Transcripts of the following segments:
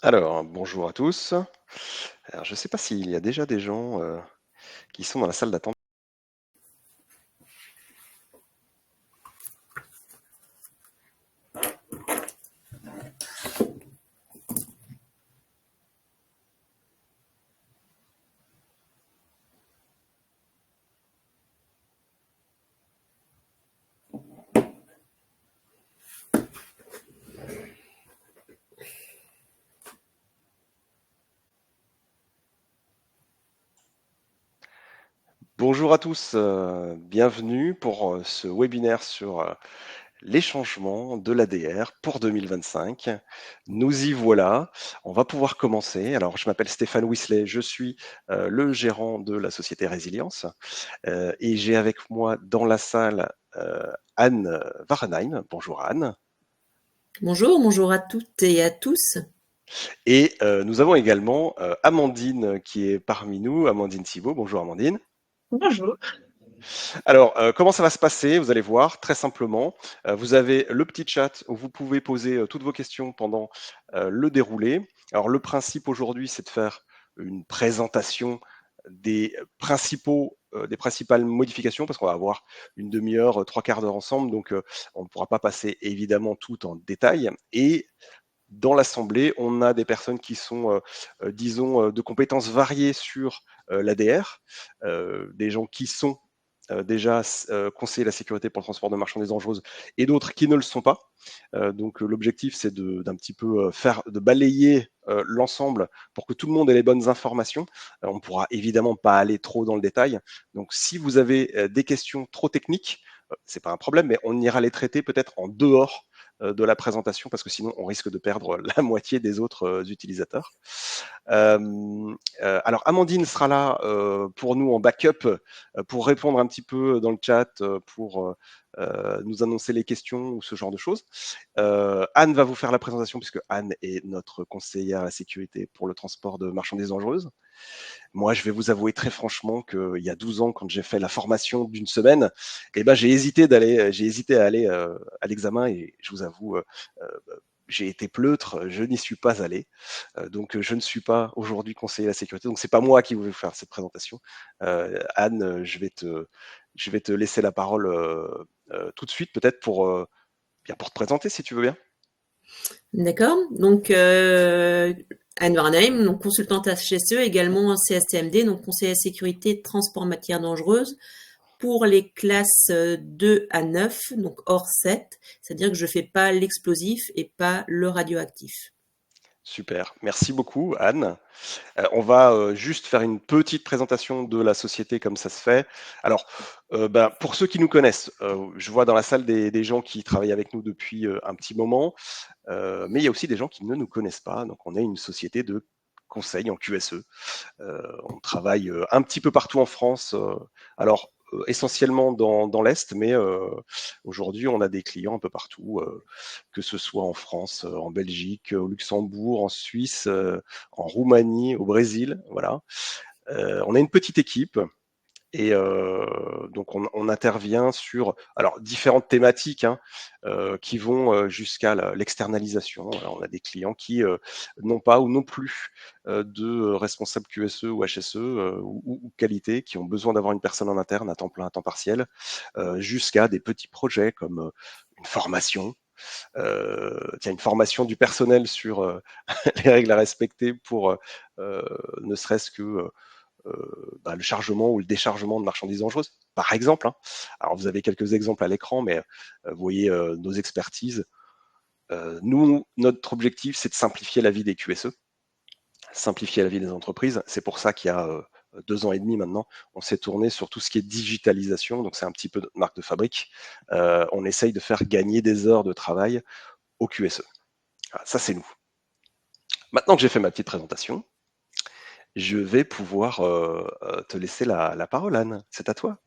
Alors, bonjour à tous. Alors, je ne sais pas s'il y a déjà des gens qui sont dans la salle d'attente. Bonjour à tous, bienvenue pour ce webinaire sur les changements de l'ADR pour 2025. Nous y voilà, on va pouvoir commencer. Alors, je m'appelle Stéphane Wisley, je suis le gérant de la société Résilience et j'ai avec moi dans la salle Anne Varenheim. Bonjour Anne. Bonjour, bonjour à toutes et à tous. Et nous avons également Amandine qui est parmi nous, Amandine Thibault. Bonjour Amandine. Bonjour. Alors, comment ça va se passer? Vous allez voir, très simplement. Vous avez le petit chat où vous pouvez poser toutes vos questions pendant le déroulé. Alors, le principe aujourd'hui, c'est de faire une présentation des principales modifications, parce qu'on va avoir une demi-heure, trois quarts d'heure ensemble, donc on ne pourra pas passer évidemment tout en détail. Et dans l'assemblée, on a des personnes qui sont, disons, de compétences variées sur l'ADR, des gens qui sont déjà conseillers de la sécurité pour le transport de marchandises dangereuses et d'autres qui ne le sont pas. Donc l'objectif, c'est d'un petit peu de balayer l'ensemble pour que tout le monde ait les bonnes informations. On ne pourra évidemment pas aller trop dans le détail. Donc si vous avez des questions trop techniques, c'est pas un problème, mais on ira les traiter peut-être en dehors de la présentation parce que sinon on risque de perdre la moitié des autres utilisateurs. Alors Amandine sera là pour nous en backup pour répondre un petit peu dans le chat, pour nous annoncer les questions ou ce genre de choses. Anne va vous faire la présentation puisque Anne est notre conseillère à la sécurité pour le transport de marchandises dangereuses. Moi, je vais vous avouer très franchement qu'il y a 12 ans, quand j'ai fait la formation d'une semaine, eh ben, j'ai hésité à aller à l'examen et je vous avoue, j'ai été pleutre, je n'y suis pas allé. Donc, je ne suis pas aujourd'hui conseiller à la sécurité. Donc, c'est pas moi qui vais vous faire cette présentation. Anne, je vais te laisser la parole tout de suite, peut-être bien pour te présenter, si tu veux bien. D'accord. Donc, Anne Warnheim, donc consultante HSE, également en CSTMD, donc conseiller à sécurité de transport matières dangereuses pour les classes 2 à 9, donc hors 7, c'est-à-dire que je fais pas l'explosif et pas le radioactif. Super, merci beaucoup Anne. On va juste faire une petite présentation de la société comme ça se fait. Alors, pour ceux qui nous connaissent, je vois dans la salle des gens qui travaillent avec nous depuis un petit moment, mais il y a aussi des gens qui ne nous connaissent pas. Donc, on est une société de conseil en QSE. On travaille un petit peu partout en France. Alors, essentiellement dans l'Est, mais aujourd'hui, on a des clients un peu partout, que ce soit en France, en Belgique, au Luxembourg, en Suisse, en Roumanie, au Brésil. Voilà. On a une petite équipe et donc on intervient sur alors différentes thématiques hein, qui vont jusqu'à l'externalisation. Alors, on a des clients qui n'ont pas ou non plus de responsable QSE ou HSE ou qualité, qui ont besoin d'avoir une personne en interne à temps plein, à temps partiel, jusqu'à des petits projets comme une formation. Tiens, une formation du personnel sur les règles à respecter pour ne serait-ce que le chargement ou le déchargement de marchandises dangereuses, par exemple. Hein. Alors, vous avez quelques exemples à l'écran, mais vous voyez nos expertises. Nous, notre objectif, c'est de simplifier la vie des QSE, simplifier la vie des entreprises. C'est pour ça qu'il y a 2 ans et demi maintenant, on s'est tourné sur tout ce qui est digitalisation. Donc, c'est un petit peu notre marque de fabrique. On essaye de faire gagner des heures de travail aux QSE. Voilà, ça, c'est nous. Maintenant que j'ai fait ma petite présentation, je vais pouvoir te laisser la parole, Anne. C'est à toi.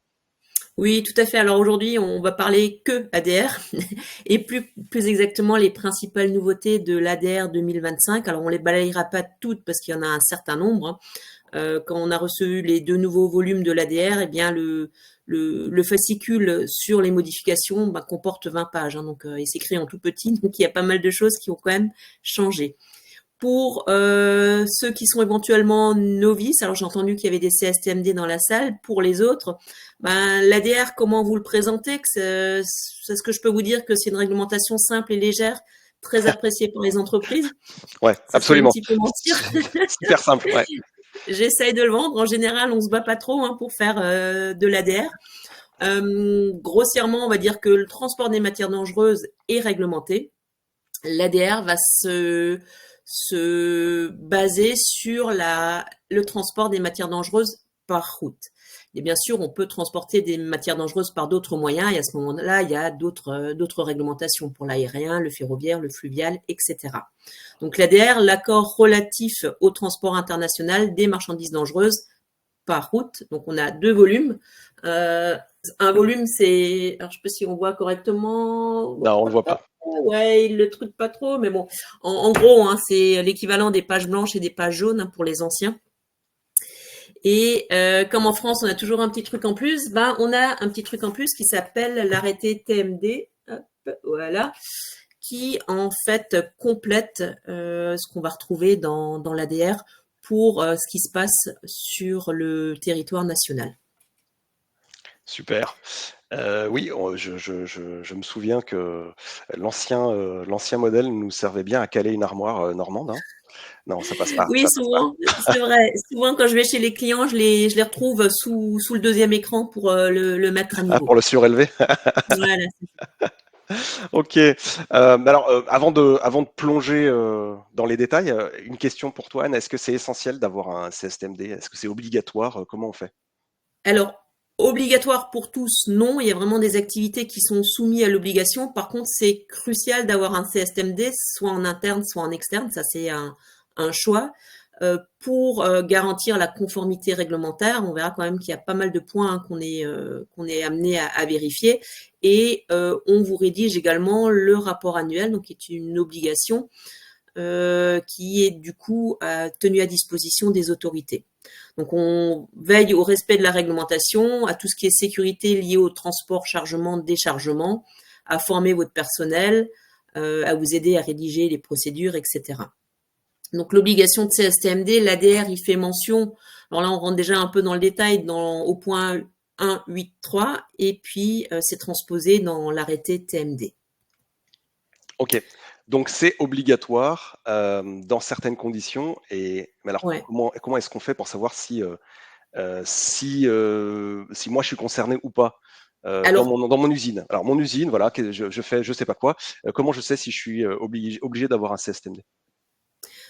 Oui, tout à fait. Alors aujourd'hui, on va parler que ADR et plus exactement les principales nouveautés de l'ADR 2025. Alors on les balayera pas toutes parce qu'il y en a un certain nombre, hein. Quand on a reçu les 2 nouveaux volumes de l'ADR, eh bien le fascicule sur les modifications comporte 20 pages, hein, donc, et c'est écrit en tout petit, donc il y a pas mal de choses qui ont quand même changé. Pour ceux qui sont éventuellement novices, alors j'ai entendu qu'il y avait des CSTMD dans la salle. Pour les autres, ben, l'ADR, comment vous le présentez? C'est ce que je peux vous dire que c'est une réglementation simple et légère, très appréciée par les entreprises. Ouais, Ça serait un absolument. petit peu mentir. Super simple, ouais. J'essaye de le vendre. En général, on se bat pas trop hein, pour faire de l'ADR. Grossièrement, on va dire que le transport des matières dangereuses est réglementé. L'ADR va se baser sur le transport des matières dangereuses par route. Et bien sûr, on peut transporter des matières dangereuses par d'autres moyens, et à ce moment-là, il y a d'autres réglementations pour l'aérien, le ferroviaire, le fluvial, etc. Donc l'ADR, l'accord relatif au transport international des marchandises dangereuses par route. Donc on a 2 volumes. Un volume, c'est, alors je sais pas si on voit correctement. Non, on le voit pas. Ouais, il le truc pas trop, mais bon. En gros, hein, c'est l'équivalent des pages blanches et des pages jaunes hein, pour les anciens. Et comme en France, on a toujours un petit truc en plus, ben on a un petit truc en plus qui s'appelle l'arrêté TMD. Hop, voilà, qui en fait complète ce qu'on va retrouver dans l'ADR pour ce qui se passe sur le territoire national. Super. Oui, je me souviens que l'ancien modèle nous servait bien à caler une armoire normande. Hein. Non, ça passe pas. Oui, Ça passe pas. souvent, c'est vrai. Souvent, quand je vais chez les clients, je les retrouve sous le deuxième écran pour le mettre à Ah, pour niveau. le surélever. Voilà. Ok. Alors, avant de plonger dans les détails, une question pour toi, Anne. Est-ce que c'est essentiel d'avoir un CSTMD? Est-ce que c'est obligatoire? Comment on fait? Alors, obligatoire pour tous, non. Il y a vraiment des activités qui sont soumises à l'obligation. Par contre, c'est crucial d'avoir un CSTMD, soit en interne, soit en externe. Ça, c'est un choix. Pour garantir la conformité réglementaire, on verra quand même qu'il y a pas mal de points hein, qu'on est amené à vérifier. Et on vous rédige également le rapport annuel, donc qui est une obligation qui est du coup tenue à disposition des autorités. Donc on veille au respect de la réglementation, à tout ce qui est sécurité lié au transport, chargement, déchargement, à former votre personnel, à vous aider à rédiger les procédures, etc. Donc l'obligation de CSTMD, l'ADR, il fait mention, alors là on rentre déjà un peu dans le détail au point 1.8.3 et puis c'est transposé dans l'arrêté TMD. Ok. Donc c'est obligatoire dans certaines conditions. Mais alors Ouais. comment est-ce qu'on fait pour savoir si moi je suis concerné ou pas Alors dans mon usine? Alors mon usine, voilà, je fais je sais pas quoi. Comment je sais si je suis obligé d'avoir un CSTMD?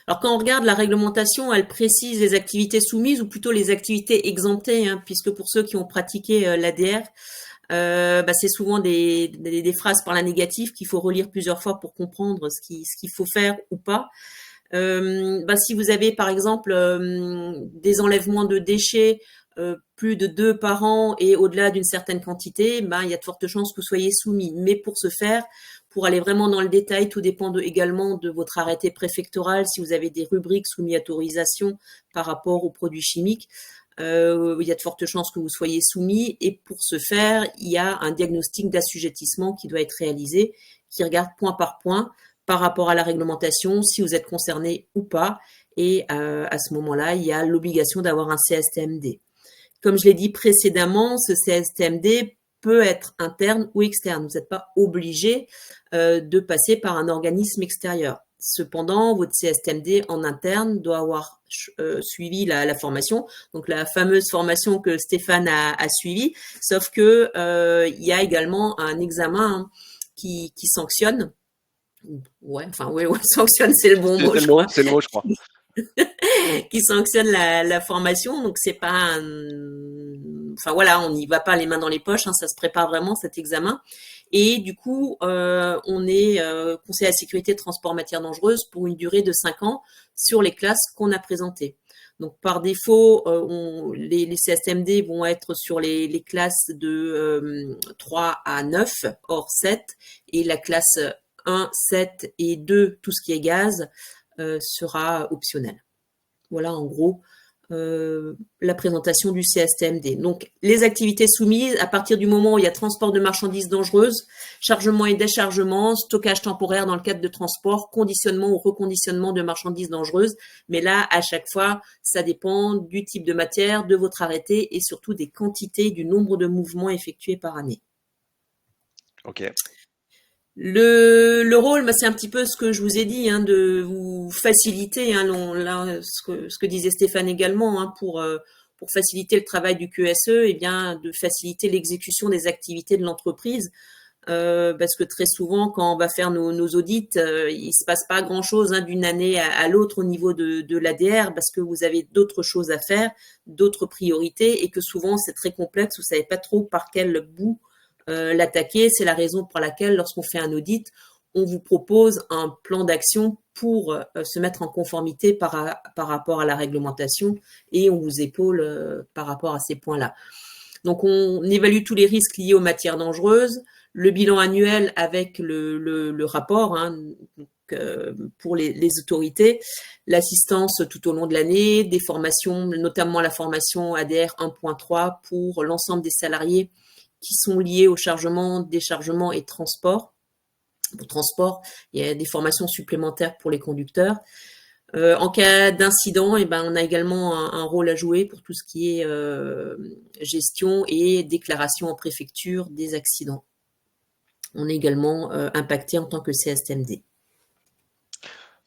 Alors quand on regarde la réglementation, elle précise les activités soumises ou plutôt les activités exemptées, hein, puisque pour ceux qui ont pratiqué l'ADR, bah, c'est souvent des phrases par la négative qu'il faut relire plusieurs fois pour comprendre ce qu'il faut faire ou pas. Bah, si vous avez par exemple des enlèvements de déchets, plus de 2 par an et au-delà d'une certaine quantité, bah, il y a de fortes chances que vous soyez soumis. Mais pour ce faire, pour aller vraiment dans le détail, tout dépend également de votre arrêté préfectoral, si vous avez des rubriques soumises à autorisation par rapport aux produits chimiques. Il y a de fortes chances que vous soyez soumis et pour ce faire, il y a un diagnostic d'assujettissement qui doit être réalisé, qui regarde point par point par rapport à la réglementation, si vous êtes concerné ou pas. Et à ce moment-là, il y a l'obligation d'avoir un CSTMD. Comme je l'ai dit précédemment, ce CSTMD peut être interne ou externe. Vous n'êtes pas obligé de passer par un organisme extérieur. Cependant, votre CSTMD en interne doit avoir suivi la formation, donc la fameuse formation que Stéphane a suivie, sauf que il y a également un examen hein, qui sanctionne. Ouais, enfin, ouais, sanctionne, c'est le bon mot, je crois. C'est le mot, je crois. Qui sanctionne la formation. Donc c'est pas enfin voilà, on n'y va pas les mains dans les poches, hein, ça se prépare vraiment cet examen. Et du coup, on est conseiller à la sécurité de transport matières dangereuses pour une durée de 5 ans sur les classes qu'on a présentées. Donc par défaut, les CSTMD vont être sur les classes de 3 à 9, hors 7, et la classe 1, 7 et 2, tout ce qui est gaz, sera optionnel. Voilà en gros la présentation du CSTMD. Donc, les activités soumises, à partir du moment où il y a transport de marchandises dangereuses, chargement et déchargement, stockage temporaire dans le cadre de transport, conditionnement ou reconditionnement de marchandises dangereuses. Mais là, à chaque fois, ça dépend du type de matière, de votre arrêté et surtout des quantités, du nombre de mouvements effectués par année. Ok. Le rôle, bah, c'est un petit peu ce que je vous ai dit, hein, de vous faciliter, hein, là, ce que disait Stéphane également, hein, pour faciliter le travail du QSE, et bien de faciliter l'exécution des activités de l'entreprise, parce que très souvent, quand on va faire nos audits, il se passe pas grand-chose, hein, d'une année à l'autre au niveau de l'ADR, parce que vous avez d'autres choses à faire, d'autres priorités, et que souvent c'est très complexe, vous savez pas trop par quel bout l'attaquer. C'est la raison pour laquelle, lorsqu'on fait un audit, on vous propose un plan d'action pour se mettre en conformité par rapport à la réglementation et on vous épaule par rapport à ces points-là. Donc, on évalue tous les risques liés aux matières dangereuses, le bilan annuel avec le rapport, hein, donc, pour les autorités, l'assistance tout au long de l'année, des formations, notamment la formation ADR 1.3 pour l'ensemble des salariés qui sont liés au chargement, déchargement et transport. Pour transport, il y a des formations supplémentaires pour les conducteurs. En cas d'incident, eh ben, on a également un rôle à jouer pour tout ce qui est gestion et déclaration en préfecture des accidents. On est également impacté en tant que CSTMD.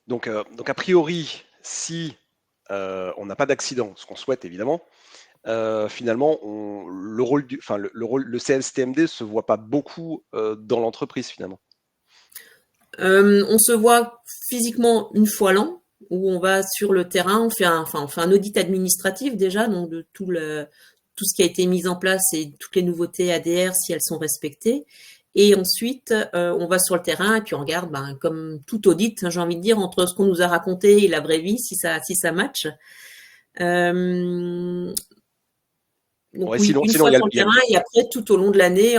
Donc a priori, si on n'a pas d'accident, ce qu'on souhaite évidemment, finalement, le CSTMD se voit pas beaucoup dans l'entreprise finalement. On se voit physiquement une fois l'an, où on va sur le terrain, on fait un audit administratif déjà, donc de tout ce qui a été mis en place et toutes les nouveautés ADR si elles sont respectées. Et ensuite, on va sur le terrain et puis on regarde, ben, comme tout audit, hein, j'ai envie de dire, entre ce qu'on nous a raconté et la vraie vie, si ça match. Donc Ouais, oui, une sinon fois il y a, sur le terrain et après tout au long de l'année,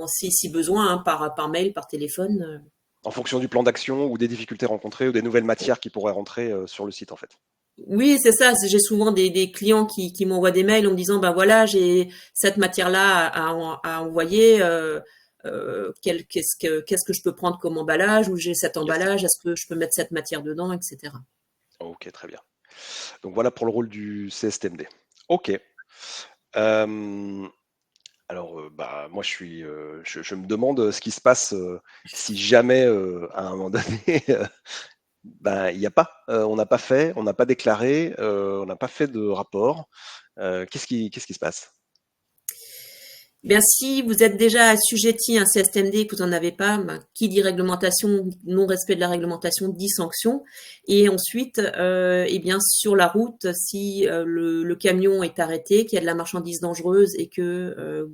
si besoin, hein, par mail, par téléphone. en fonction du plan d'action ou des difficultés rencontrées ou des nouvelles matières qui pourraient rentrer sur le site en fait. Oui, c'est ça. J'ai souvent des clients qui m'envoient des mails en me disant, ben voilà, j'ai cette matière-là à envoyer. Qu'est-ce que je peux prendre comme emballage, ou j'ai cet Yes. emballage, est-ce que je peux mettre cette matière dedans, etc. Ok, très bien. Donc voilà pour le rôle du CSTMD. Ok. Euh, bah, moi, je me demande ce qui se passe si jamais, à un moment donné, ben, il n'y a pas, on n'a pas fait, on n'a pas déclaré, on n'a pas fait de rapport. Qu'est-ce qui se passe? Bien, si vous êtes déjà assujetti à un CSTMD et que vous n'en avez pas, ben, qui dit réglementation, non-respect de la réglementation, dit sanction. Et ensuite, eh bien, sur la route, si le camion est arrêté, qu'il y a de la marchandise dangereuse et que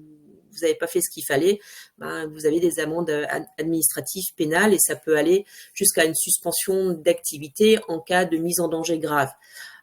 vous n'avez pas fait ce qu'il fallait, ben, vous avez des amendes administratives pénales et ça peut aller jusqu'à une suspension d'activité en cas de mise en danger grave.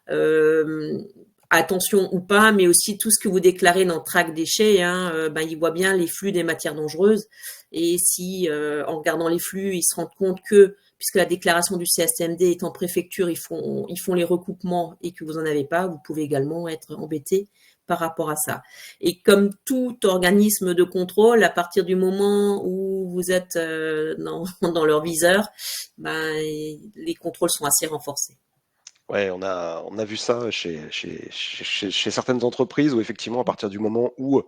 Euh, Attention ou pas, mais aussi tout ce que vous déclarez dans Track déchets, hein, ben, ils voient bien les flux des matières dangereuses. Et si, en regardant les flux, ils se rendent compte que, puisque la déclaration du CSTMD est en préfecture, ils font les recoupements et que vous n'en avez pas, vous pouvez également être embêté par rapport à ça. Et comme tout organisme de contrôle, à partir du moment où vous êtes dans leur viseur, ben, les contrôles sont assez renforcés. Ouais, on a vu ça chez certaines entreprises où effectivement, à partir du moment où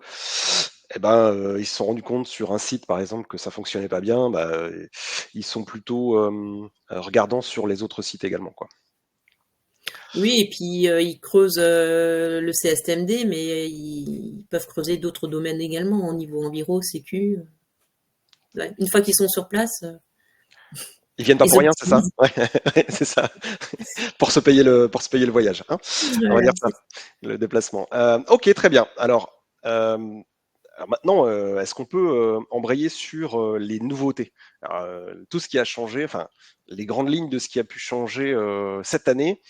eh ben, ils se sont rendus compte sur un site, par exemple, que ça fonctionnait pas bien, bah, ils sont plutôt regardants sur les autres sites également, quoi. Oui, et puis ils creusent le CSTMD, mais ils peuvent creuser d'autres domaines également, au niveau enviro, sécu. Ouais. Une fois qu'ils sont sur place, Ils viennent pas ils pour rien, c'est ça? optimisent. Ouais, ouais, c'est ça. Pour se payer le voyage, hein. On va Voilà, dire ça, le déplacement. Ok, très bien. Alors maintenant, est-ce qu'on peut embrayer sur les nouveautés? Alors, tout ce qui a changé, enfin, les grandes lignes de ce qui a pu changer cette année,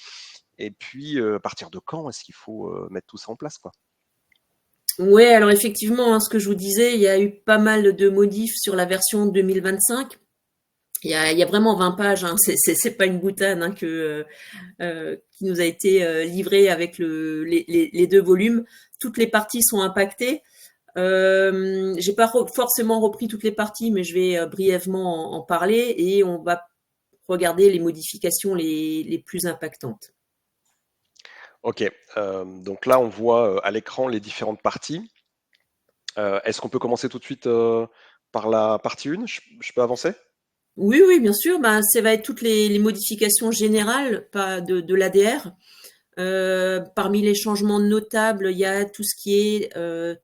et puis à partir de quand est-ce qu'il faut mettre tout ça en place, quoi? ouais, alors effectivement, hein, ce que je vous disais, il y a eu pas mal de modifs sur la version 2025. Il y a vraiment 20 pages, hein. C'est pas une boutade, hein, qui nous a été livrée avec les deux volumes. Toutes les parties sont impactées. J'ai pas forcément repris toutes les parties, mais je vais brièvement en parler et on va regarder les modifications les plus impactantes. Ok, donc là on voit à l'écran les différentes parties. Est-ce qu'on peut commencer tout de suite par la partie 1? Je peux avancer? Oui, oui, bien sûr. Ben, ça va être toutes les modifications générales pas de l'ADR. Parmi les changements notables, il y a tout ce qui est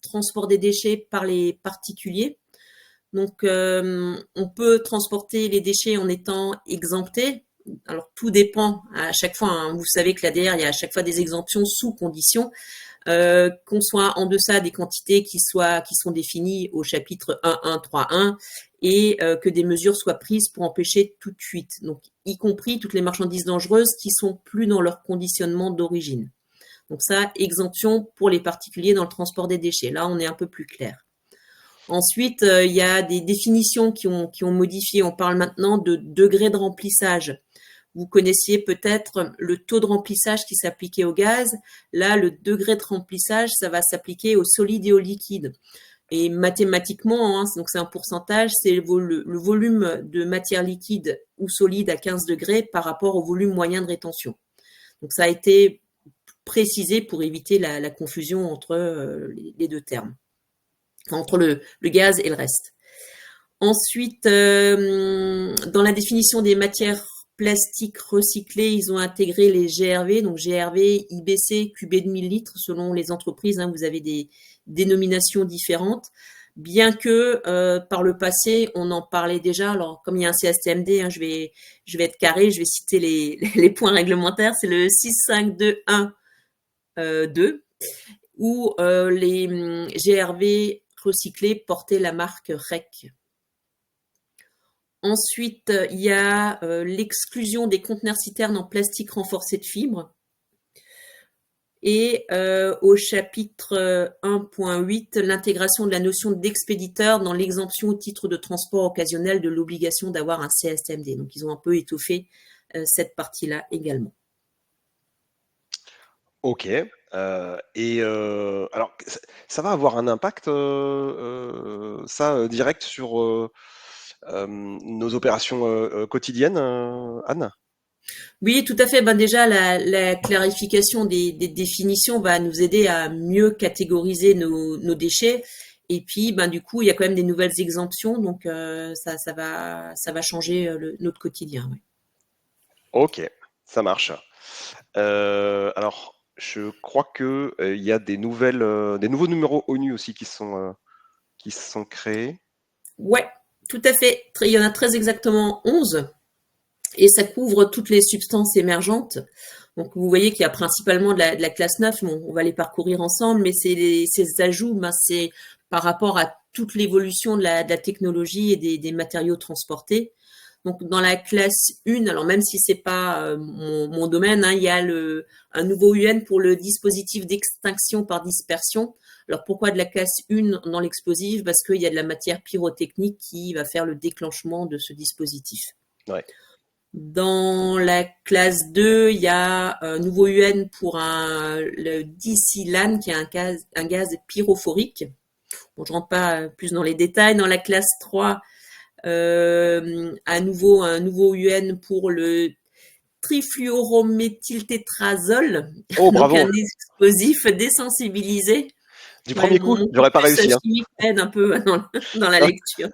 transport des déchets par les particuliers. Donc, on peut transporter les déchets en étant exempté. Alors, tout dépend à chaque fois, hein. Vous savez que l'ADR, il y a à chaque fois des exemptions sous conditions. Qu'on soit en deçà des quantités qui sont définies au chapitre 1.1.3.1 et que des mesures soient prises pour empêcher toute fuite. Donc, y compris toutes les marchandises dangereuses qui sont plus dans leur conditionnement d'origine. Donc ça, exemption pour les particuliers dans le transport des déchets. Là, on est un peu plus clair. Ensuite, il y a des définitions qui ont modifié. On parle maintenant de degré de remplissage. Vous connaissiez peut-être le taux de remplissage qui s'appliquait au gaz. Là, le degré de remplissage, ça va s'appliquer au solide et au liquide. Et mathématiquement, hein, donc c'est un pourcentage, c'est le volume de matière liquide ou solide à 15 degrés par rapport au volume moyen de rétention. Donc ça a été précisé pour éviter la confusion entre les deux termes, entre le gaz et le reste. Ensuite, dans la définition des matières plastiques recyclées, ils ont intégré les GRV, donc GRV, IBC, cubé de 1000 litres, selon les entreprises, hein, vous avez des dénominations différentes. Bien que par le passé, on en parlait déjà. Alors, comme il y a un CSTMD, hein, je vais être carré, je vais citer les points réglementaires. C'est le 65212, où les GRV recyclés portaient la marque REC. Ensuite, il y a l'exclusion des conteneurs citernes en plastique renforcé de fibre. Et au chapitre 1.8, l'intégration de la notion d'expéditeur dans l'exemption au titre de transport occasionnel de l'obligation d'avoir un CSTMD. Donc, ils ont un peu étoffé cette partie-là également. Ok. Alors, ça va avoir un impact, ça, direct sur nos opérations quotidiennes, Anne? Oui, tout à fait. Ben déjà, la clarification des définitions va nous aider à mieux catégoriser nos déchets. Et puis, ben du coup, il y a quand même des nouvelles exemptions, donc ça va changer notre quotidien. Ouais. Ok, ça marche. Alors, je crois que il y a des nouveaux numéros ONU aussi qui sont créés. Ouais, tout à fait. Il y en a très exactement 11 et ça couvre toutes les substances émergentes. Donc vous voyez qu'il y a principalement de la classe 9, bon, on va les parcourir ensemble, mais ces ajouts, ben, c'est par rapport à toute l'évolution de la technologie et des matériaux transportés. Donc dans la classe 1, alors même si c'est pas mon domaine, hein, il y a un nouveau UN pour le dispositif d'extinction par dispersion. Alors pourquoi de la classe 1 dans l'explosif? Parce qu'il y a de la matière pyrotechnique qui va faire le déclenchement de ce dispositif. Ouais. Dans la classe 2, il y a un nouveau UN pour le dicylan, qui est un gaz pyrophorique. Bon, je rentre pas plus dans les détails. Dans la classe 3, un nouveau UN pour le trifluorométhyltétrazole, Oh, donc un bravo! explosif désensibilisé. Du Ouais, premier coup, mon j'aurais pas cursus réussi, hein. chimique aide un peu dans la lecture.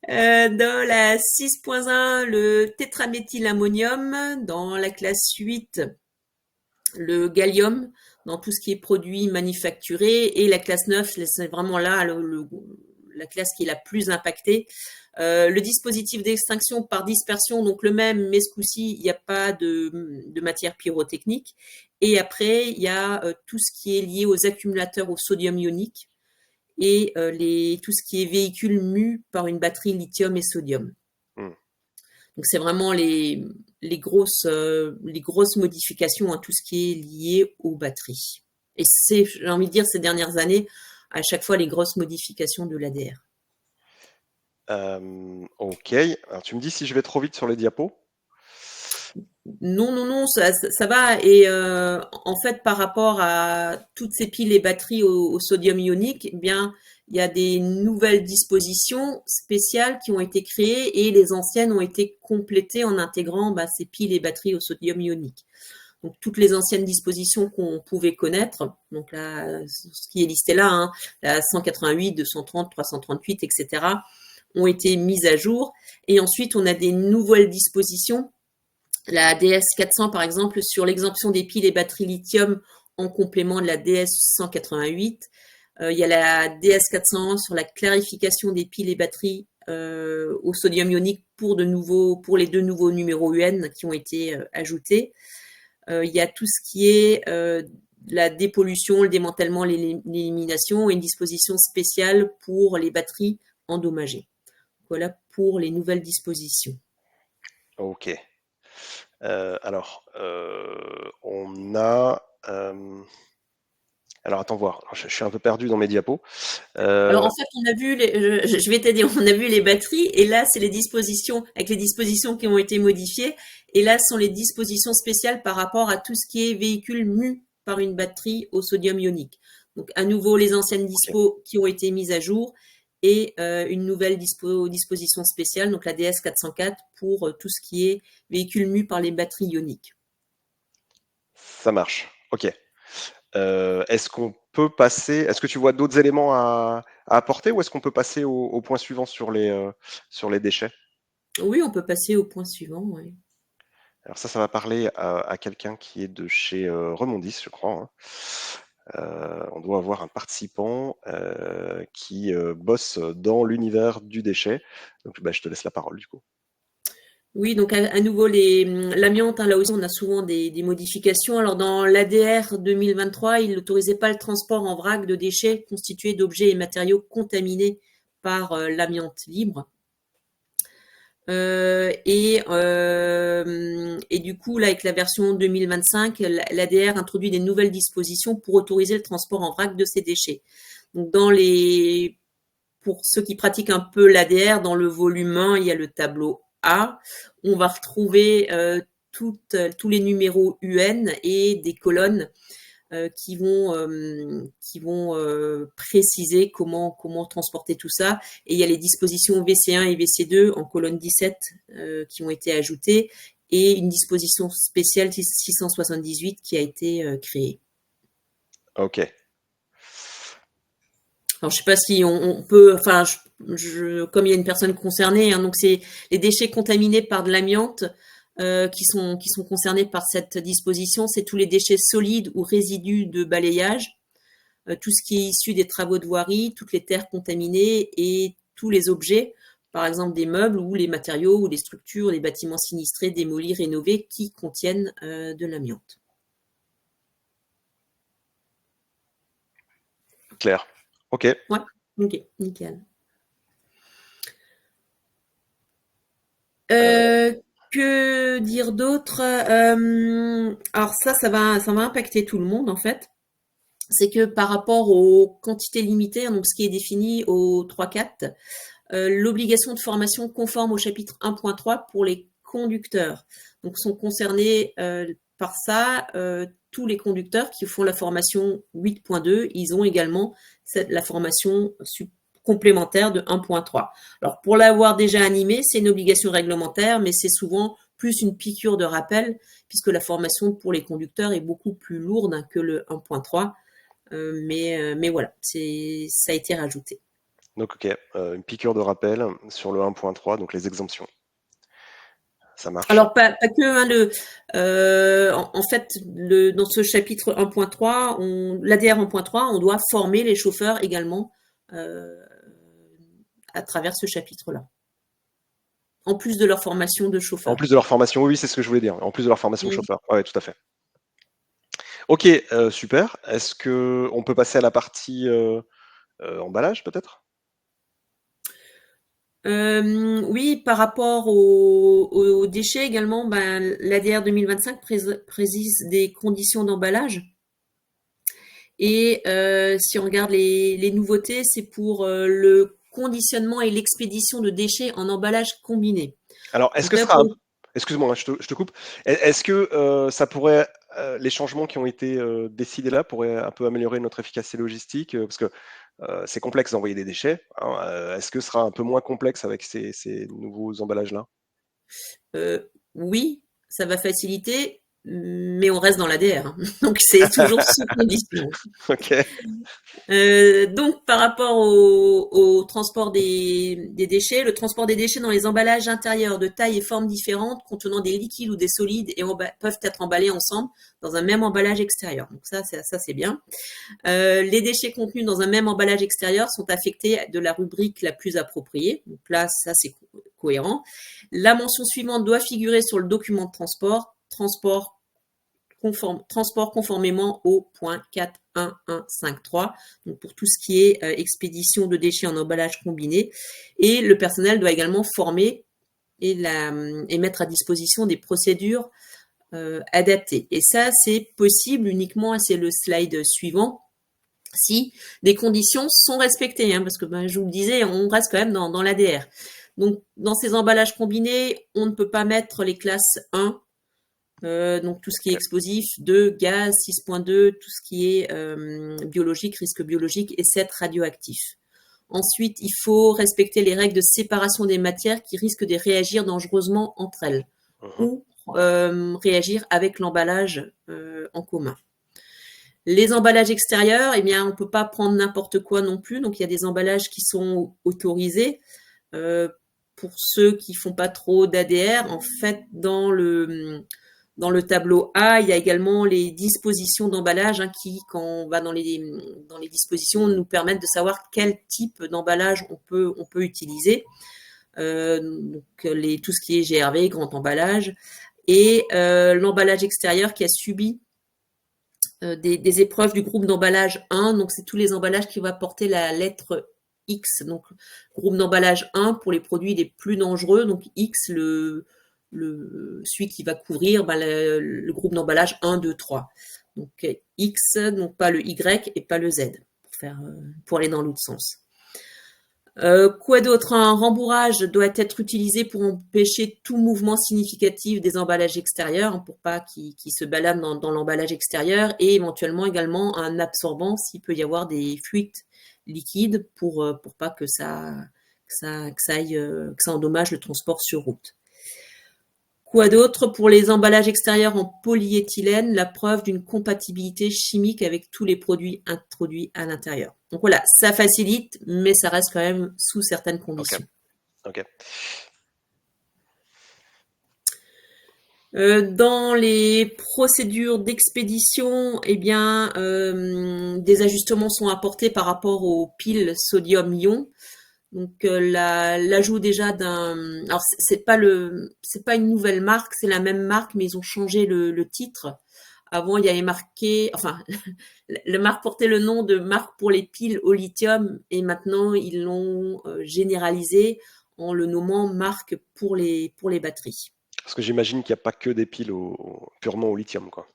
Dans la 6.1, le tétraméthylammonium. Dans la classe 8, le gallium, dans tout ce qui est produit manufacturé. Et la classe 9, c'est vraiment là la classe qui est la plus impactée. Le dispositif d'extinction par dispersion, donc le même, mais ce coup-ci, il n'y a pas de matière pyrotechnique. Et après, il y a tout ce qui est lié aux accumulateurs au sodium ionique et tout ce qui est véhicule mu par une batterie lithium et sodium. Hmm. Donc c'est vraiment les grosses modifications à tout ce qui est lié aux batteries. Et j'ai envie de dire, ces dernières années, à chaque fois les grosses modifications de l'ADR. Ok. Alors, tu me dis si je vais trop vite sur les diapos? Non, non, non, ça va. Et en fait, par rapport à toutes ces piles et batteries au sodium ionique, eh bien, il y a des nouvelles dispositions spéciales qui ont été créées et les anciennes ont été complétées en intégrant ces piles et batteries au sodium ionique. Donc toutes les anciennes dispositions qu'on pouvait connaître, donc là, ce qui est listé là, hein, la 188, 230, 338, etc., ont été mises à jour. Et ensuite, on a des nouvelles dispositions, la DS400 par exemple, sur l'exemption des piles et batteries lithium en complément de la DS188. Il y a la DS401 sur la clarification des piles et batteries au sodium ionique pour les deux nouveaux numéros UN qui ont été ajoutés. Il y a tout ce qui est la dépollution, le démantèlement, l'élimination et une disposition spéciale pour les batteries endommagées. Voilà pour les nouvelles dispositions. Ok. Alors, on a. Alors, attends voir. Alors, je suis un peu perdu dans mes diapos. Alors en fait, on a vu, je vais t'aider, on a vu les batteries et là, c'est les dispositions, avec les dispositions qui ont été modifiées. Et là, ce sont les dispositions spéciales par rapport à tout ce qui est véhicule mu par une batterie au sodium ionique. Donc à nouveau, les anciennes Ok. dispos qui ont été mises à jour et une nouvelle disposition spéciale, donc la DS404 pour tout ce qui est véhicule mu par les batteries ioniques. Ça marche. Ok. Est-ce qu'on peut passer. Est-ce que tu vois d'autres éléments à apporter ou est-ce qu'on peut passer au point suivant sur les déchets? Oui, on peut passer au point suivant. Ouais. Alors ça va parler à quelqu'un qui est de chez Remondis, je crois, hein. On doit avoir un participant qui bosse dans l'univers du déchet. Donc bah, je te laisse la parole du coup. Oui, donc à nouveau, l'amiante, hein, là aussi, on a souvent des modifications. Alors, dans l'ADR 2023, il n'autorisait pas le transport en vrac de déchets constitués d'objets et matériaux contaminés par l'amiante libre. Et du coup, là, avec la version 2025, l'ADR introduit des nouvelles dispositions pour autoriser le transport en vrac de ces déchets. Donc, pour ceux qui pratiquent un peu l'ADR, dans le volume 1, il y a le tableau A. On va retrouver tous les numéros UN et des colonnes qui vont préciser comment transporter tout ça. Et il y a les dispositions VC1 et VC2 en colonne 17 qui ont été ajoutées et une disposition spéciale 678 qui a été créée. Ok. Alors, je sais pas si on peut, enfin, comme il y a une personne concernée, hein, donc c'est les déchets contaminés par de l'amiante qui sont concernés par cette disposition, c'est tous les déchets solides ou résidus de balayage, tout ce qui est issu des travaux de voirie, toutes les terres contaminées et tous les objets, par exemple des meubles ou les matériaux ou les structures, les bâtiments sinistrés, démolis, rénovés, qui contiennent de l'amiante. Clair. Ok. Ouais, ok, nickel. Euh, Euh, que dire d'autre? Alors ça va impacter tout le monde en fait. C'est que par rapport aux quantités limitées, hein, donc ce qui est défini au 3.4, l'obligation de formation conforme au chapitre 1.3 pour les conducteurs. Donc sont concernés par ça tous les conducteurs qui font la formation 8.2, ils ont également la formation complémentaire de 1.3. Alors pour l'avoir déjà animé, c'est une obligation réglementaire, mais c'est souvent plus une piqûre de rappel, puisque la formation pour les conducteurs est beaucoup plus lourde que le 1.3. Mais voilà, ça a été rajouté. donc ok. Une piqûre de rappel sur le 1.3, donc les exemptions. Ça marche. Alors pas que, hein, en fait, dans ce chapitre 1.3, l'ADR 1.3, on doit former les chauffeurs également euh, à travers ce chapitre-là, en plus de leur formation de En chauffeur. plus de leur formation, oui, c'est ce que je voulais dire. En plus de leur formation Mm. chauffeur. Ouais, tout à fait. Ok, super. Est-ce que on peut passer à la partie emballage peut-être? Oui, par rapport aux déchets également, l'ADR 2025 précise des conditions d'emballage. Et si on regarde les nouveautés, c'est pour le conditionnement et l'expédition de déchets en emballage combiné. Alors, est-ce Donc que ce là, sera excuse-moi, hein, je te coupe. Est-ce que ça pourrait, les changements qui ont été décidés là pourraient un peu améliorer notre efficacité logistique? Parce que c'est complexe d'envoyer des déchets, hein. Est-ce que ce sera un peu moins complexe avec ces nouveaux emballages-là? oui, ça va faciliter, mais on reste dans l'ADR, hein. Donc c'est toujours sous condition. Ok. Donc, par rapport au transport des déchets, le transport des déchets dans les emballages intérieurs de taille et forme différentes, contenant des liquides ou des solides, et peuvent être emballés ensemble dans un même emballage extérieur. Donc ça c'est bien. Les déchets contenus dans un même emballage extérieur sont affectés de la rubrique la plus appropriée. Donc là, ça c'est cohérent. La mention suivante doit figurer sur le document de transport conformément au point 4.1.1.5.3, donc pour tout ce qui est expédition de déchets en emballage combiné. Et le personnel doit également former et mettre à disposition des procédures adaptées. Et ça, c'est possible uniquement, c'est le slide suivant, si des conditions sont respectées, hein, parce que je vous le disais, on reste quand même dans l'ADR. Donc, dans ces emballages combinés, on ne peut pas mettre les classes 1, donc tout ce qui est explosif, 2, gaz, 6.2, tout ce qui est biologique, risque biologique, et 7, radioactif. Ensuite, il faut respecter les règles de séparation des matières qui risquent de réagir dangereusement entre elles ou réagir avec l'emballage en commun. Les emballages extérieurs, eh bien, on ne peut pas prendre n'importe quoi non plus. Donc, il y a des emballages qui sont autorisés. Pour ceux qui font pas trop d'ADR, en fait, dans le tableau A, il y a également les dispositions d'emballage, hein, qui, quand on va dans les dispositions, nous permettent de savoir quel type d'emballage on peut utiliser. Donc tout ce qui est GRV, grand emballage, et l'emballage extérieur qui a subi des épreuves du groupe d'emballage 1. Donc c'est tous les emballages qui vont porter la lettre X. Donc groupe d'emballage 1 pour les produits les plus dangereux. Donc X, celui qui va couvrir le groupe d'emballage 1, 2, 3. Donc X, donc pas le Y et pas le Z, pour aller dans l'autre sens. Quoi d'autre? Un rembourrage doit être utilisé pour empêcher tout mouvement significatif des emballages extérieurs, hein, pour pas qu'ils se baladent dans l'emballage extérieur, et éventuellement également un absorbant s'il peut y avoir des fuites liquides pour pas que ça endommage le transport sur route. Quoi d'autre? Pour les emballages extérieurs en polyéthylène, la preuve d'une compatibilité chimique avec tous les produits introduits à l'intérieur. Donc voilà, ça facilite, mais ça reste quand même sous certaines conditions. Ok. Dans les procédures d'expédition, eh bien, des ajustements sont apportés par rapport aux piles sodium-ion. Donc l'ajout déjà d'un, alors c'est pas une nouvelle marque, c'est la même marque, mais ils ont changé le titre. Avant, il y avait marqué, enfin, la marque portait le nom de marque pour les piles au lithium, et maintenant ils l'ont généralisé en le nommant marque pour les batteries. Parce que j'imagine qu'il n'y a pas que des piles purement au lithium, quoi.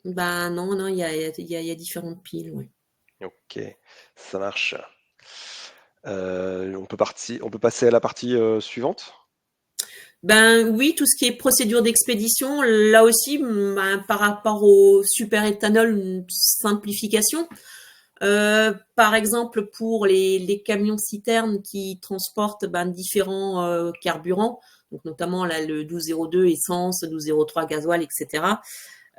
Ben non, il y a différentes piles, oui. Ok, ça marche. On peut passer à la partie suivante. Ben oui, tout ce qui est procédure d'expédition, là aussi, par rapport au superéthanol, une simplification. Par exemple, pour les camions citernes qui transportent différents carburants, donc notamment là, le 1202 essence, 1203 gasoil, etc.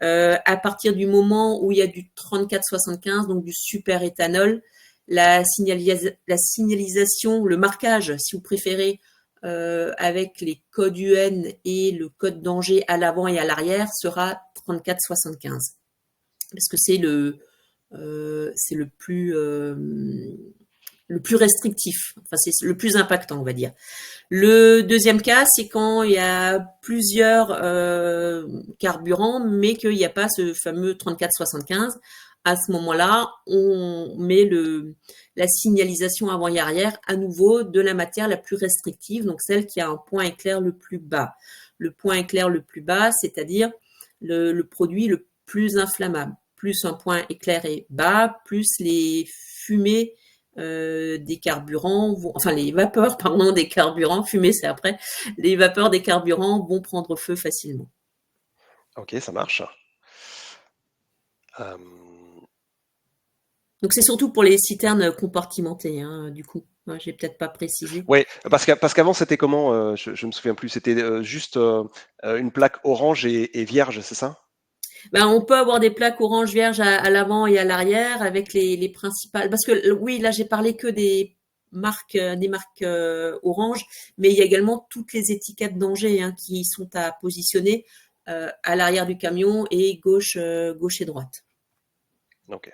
À partir du moment où il y a du 3475, donc du superéthanol, la signalisation, le marquage, si vous préférez, avec les codes UN et le code danger à l'avant et à l'arrière sera 3475. Parce que c'est le plus restrictif, enfin c'est le plus impactant, on va dire. Le deuxième cas, c'est quand il y a plusieurs carburants, mais qu'il n'y a pas ce fameux 3475. À ce moment-là, on met la signalisation avant et arrière à nouveau de la matière la plus restrictive, donc celle qui a un point éclair le plus bas. Le point éclair le plus bas, c'est-à-dire le produit le plus inflammable. Plus un point éclair est bas, plus les fumées des carburants, enfin les vapeurs, pardon, des carburants, fumée c'est après, les vapeurs des carburants vont prendre feu facilement. Ok, ça marche. Euh, Donc c'est surtout pour les citernes compartimentées, hein, du coup. Ouais, j'ai peut-être pas précisé. ouais, parce qu'avant c'était comment je me souviens plus. C'était juste une plaque orange et vierge, c'est ça? Ben, on peut avoir des plaques orange vierge à l'avant et à l'arrière avec les principales. Parce que oui, là j'ai parlé que des marques orange, mais il y a également toutes les étiquettes danger, hein, qui sont à positionner à l'arrière du camion et gauche et droite. Ok.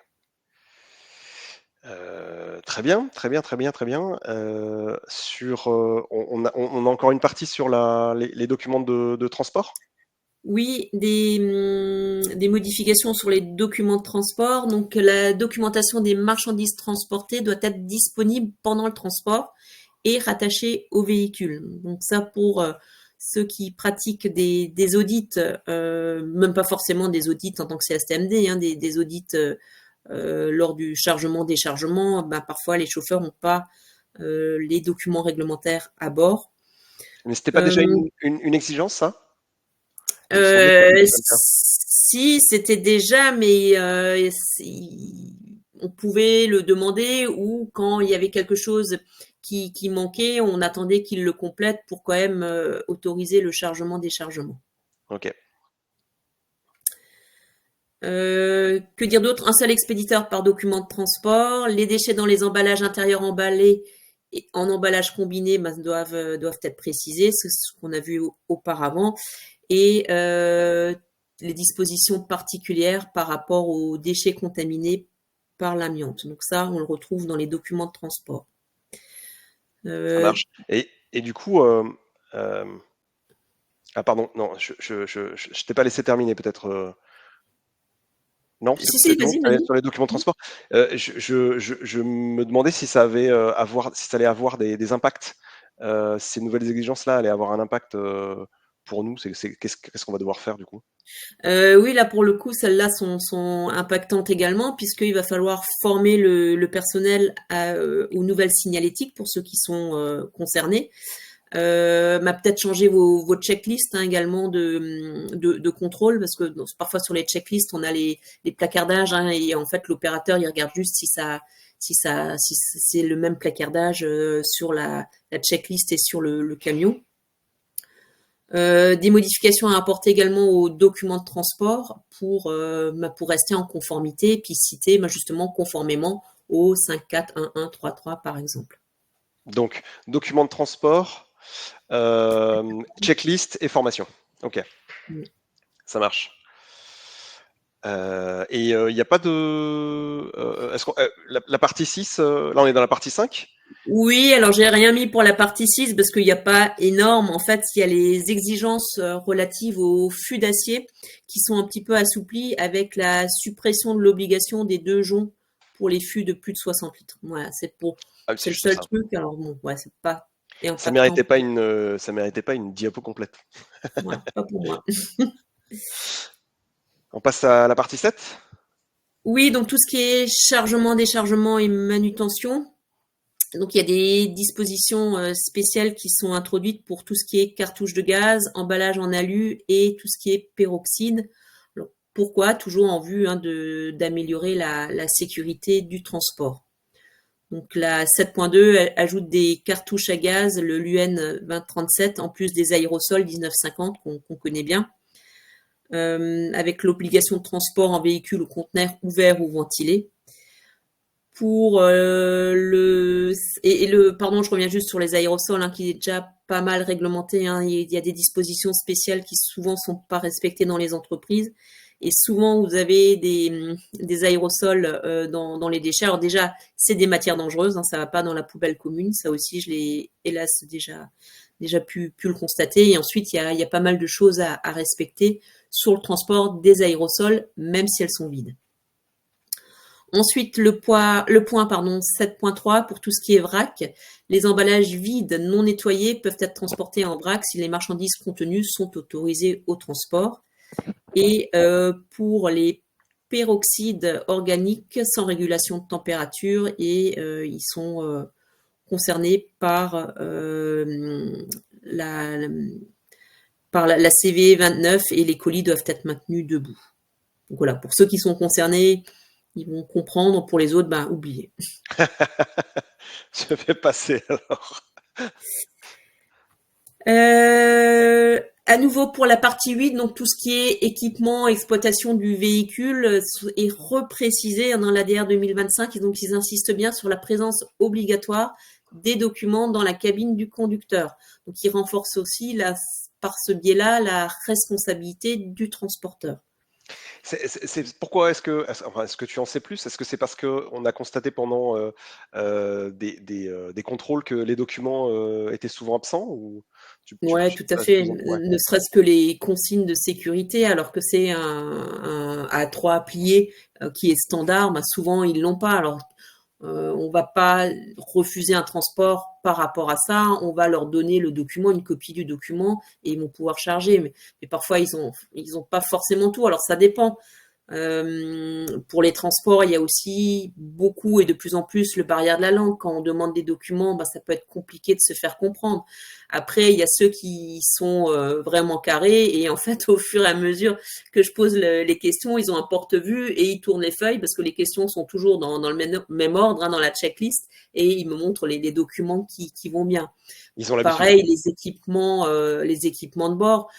Très bien, très bien, très bien, très bien. On a encore une partie sur les documents de transport. Oui, des modifications sur les documents de transport. Donc, la documentation des marchandises transportées doit être disponible pendant le transport et rattachée au véhicule. Donc, ça, pour ceux qui pratiquent des audits, même pas forcément des audits en tant que CSTMD, hein, des audits lors du chargement-déchargement, ben, parfois les chauffeurs n'ont pas les documents réglementaires à bord. Mais c'était pas déjà Euh, une exigence, ça? Il me semblait que c'était déjà le cas. Si, c'était déjà, mais on pouvait le demander ou quand il y avait quelque chose qui manquait, on attendait qu'il le complète pour quand même autoriser le chargement-déchargement. Ok. Que dire d'autre? Un seul expéditeur par document de transport. Les déchets dans les emballages intérieurs emballés et en emballage combiné ben, doivent être précisés, c'est ce qu'on a vu auparavant. Et les dispositions particulières par rapport aux déchets contaminés par l'amiante. Donc ça, on le retrouve dans les documents de transport. Ça Euh, marche. Et du coup, euh, ah pardon, non, je t'ai pas laissé terminer peut-être. Non, si, c'est si, bon vas-y, vas-y. sur les documents de transport. Je me demandais si ça avait si ça allait avoir des impacts. Ces nouvelles exigences-là allaient avoir un impact pour nous. Qu'est-ce qu'on va devoir faire du coup? Oui, là pour le coup, celles-là sont impactantes également, puisqu'il va falloir former le personnel aux nouvelles signalétiques pour ceux qui sont concernés. M'a peut-être changé vos checklists, hein, également de contrôle, parce que parfois sur les checklists on a les placardages, hein, et en fait l'opérateur il regarde juste si c'est le même placardage sur la checklist et sur le camion. Des modifications à apporter également aux documents de transport pour rester en conformité, puis citer justement conformément au 541133 par exemple. Donc, documents de transport, checklist et formation. Ok, ça marche. Et il n'y a pas de. La partie 6, là on est dans la partie 5. Oui, alors j'ai rien mis pour la partie 6 parce qu'il n'y a pas énorme. En fait, il y a les exigences relatives aux fûts d'acier qui sont un petit peu assouplies avec la suppression de l'obligation des 2 joncs pour les fûts de plus de 60 litres. Voilà, Ah, c'est c'est le juste seul ça. truc. Alors bon, ouais, c'est pas Ça impactant. méritait pas ça méritait pas une diapo complète. Voilà, pas pour moi. On passe à la partie 7. Oui, donc tout ce qui est chargement, déchargement et manutention. Donc il y a des dispositions spéciales qui sont introduites pour tout ce qui est cartouche de gaz, emballage en alu et tout ce qui est peroxyde. Alors, pourquoi? Toujours en vue, hein, d'améliorer la sécurité du transport. Donc la 7.2 elle ajoute des cartouches à gaz, le LUN 2037, en plus des aérosols 1950 qu'on connaît bien, avec l'obligation de transport en véhicule ou conteneur ouvert ou ventilé. Pour pardon, je reviens juste sur les aérosols, hein, qui est déjà pas mal réglementé, hein. Il y a des dispositions spéciales qui souvent sont pas respectées dans les entreprises, et souvent vous avez des aérosols dans les déchets. Alors déjà, c'est des matières dangereuses, hein, ça va pas dans la poubelle commune. Ça aussi, je l'ai hélas déjà pu le constater. Et ensuite, il y a pas mal de choses à respecter sur le transport des aérosols, même si elles sont vides. Ensuite, le point pardon, 7.3 pour tout ce qui est vrac. Les emballages vides non nettoyés peuvent être transportés en vrac si les marchandises contenues sont autorisées au transport. Et pour les peroxydes organiques sans régulation de température et ils sont concernés la, la CVE 29 et les colis doivent être maintenus debout. Donc voilà, pour ceux qui sont concernés, ils vont comprendre. Pour les autres, ben, oubliez. Je vais passer alors. À nouveau pour la partie 8, donc tout ce qui est équipement, exploitation du véhicule est reprécisé dans l'ADR 2025 et donc ils insistent bien sur la présence obligatoire des documents dans la cabine du conducteur. Donc ils renforcent aussi par ce biais-là la responsabilité du transporteur. Pourquoi est-ce que tu en sais plus? Est-ce que c'est parce qu'on a constaté pendant des contrôles que les documents étaient souvent absents ou Ouais, tu tout à as fait. plus ouais. Ne serait-ce que les consignes de sécurité, alors que c'est un A3 plié qui est standard, bah souvent ils l'ont pas. Alors on va pas refuser un transport par rapport à ça. On va leur donner le document, une copie du document, et ils vont pouvoir charger. Mais parfois ils ont pas forcément tout. Alors ça dépend. Pour les transports, il y a aussi beaucoup et de plus en plus le barrière de la langue. Quand on demande des documents, bah, ça peut être compliqué de se faire comprendre. Après, il y a ceux qui sont vraiment carrés et en fait, au fur et à mesure que je pose les questions, ils ont un porte-vue et ils tournent les feuilles parce que les questions sont toujours dans le même ordre, hein, dans la checklist, et ils me montrent les documents qui vont bien. Ils ont l'habitude. Pareil, les équipements de bord.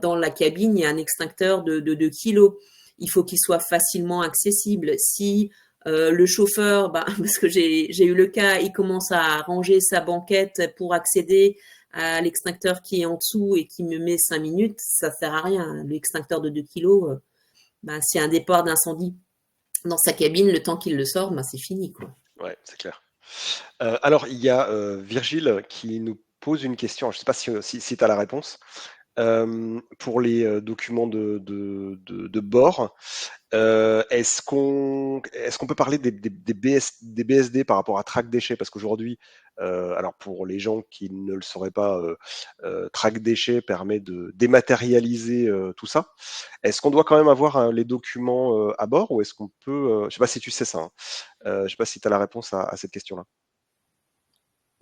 Dans la cabine, il y a un extincteur de 2 kilos. Il faut qu'il soit facilement accessible. Si le chauffeur, bah, parce que j'ai eu le cas, il commence à ranger sa banquette pour accéder à l'extincteur qui est en dessous et qui me met 5 minutes, ça sert à rien. L'extincteur de 2 kilos, bah, s'il y a un départ d'incendie dans sa cabine, le temps qu'il le sort, bah, c'est fini, quoi. Ouais, c'est clair. Alors, il y a Virgile qui nous pose une question. Je ne sais pas si tu as la réponse. Pour les documents de bord, est-ce qu'on peut parler des BSD par rapport à track déchets? Parce qu'aujourd'hui, alors pour les gens qui ne le sauraient pas, track déchets permet de dématérialiser tout ça. Est-ce qu'on doit quand même avoir les documents à bord ou est-ce qu'on peut, je sais pas si tu sais ça, hein. Je sais pas si tu as la réponse à cette question-là.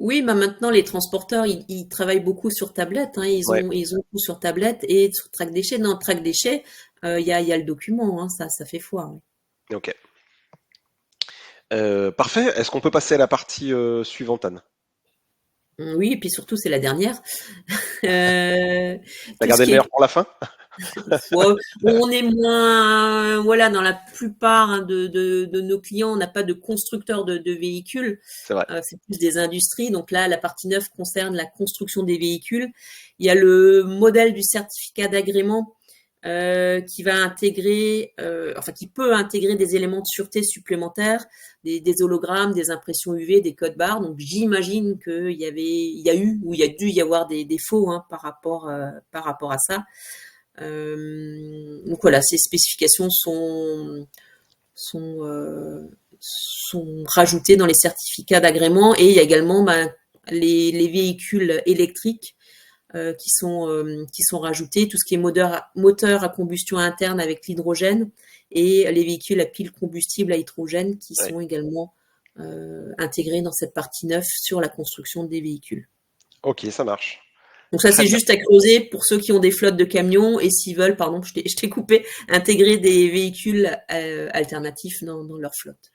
Oui, bah maintenant les transporteurs, ils travaillent beaucoup sur tablette, hein. Ouais, Ils ont tout sur tablette et sur track déchets. Dans track déchets, il y a le document, hein, ça fait foi. Ouais. ok. Parfait. Est-ce qu'on peut passer à la partie suivante, Anne? Oui, et puis surtout c'est la dernière. Euh, T'as tout ce gardé le qui est meilleur pour la fin? ouais, on est moins, voilà, dans la plupart hein, de nos clients, on n'a pas de constructeur de véhicules, C'est vrai. c'est plus des industries. Donc là, la partie 9 concerne la construction des véhicules. Il y a le modèle du certificat d'agrément qui va intégrer, enfin qui peut intégrer des éléments de sûreté supplémentaires, des hologrammes, des impressions UV, des codes barres. Donc j'imagine il y a eu ou il y a dû y avoir des défauts hein, par rapport à ça. Donc voilà, ces spécifications sont, sont rajoutées dans les certificats d'agrément et il y a également ben, les véhicules électriques qui sont rajoutés, tout ce qui est moteur à combustion interne avec l'hydrogène et les véhicules à pile combustible à hydrogène qui Ouais. sont également intégrés dans cette partie 9 sur la construction des véhicules. Ok, ça marche. Donc ça, Très c'est bien. juste à creuser pour ceux qui ont des flottes de camions et s'ils veulent, pardon, je t'ai coupé, intégrer des véhicules alternatifs dans leur flotte.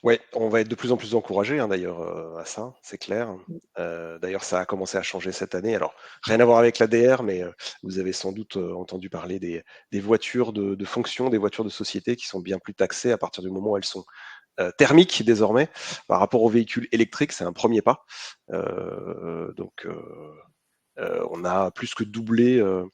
Ouais, on va être de plus en plus encouragé hein, d'ailleurs à ça, c'est clair. D'ailleurs, ça a commencé à changer cette année. Alors, rien à voir avec l'ADR, mais vous avez sans doute entendu parler des voitures de fonction, des voitures de société qui sont bien plus taxées à partir du moment où elles sont thermiques désormais par rapport aux véhicules électriques. C'est un premier pas. Donc, on a plus que doublé euh,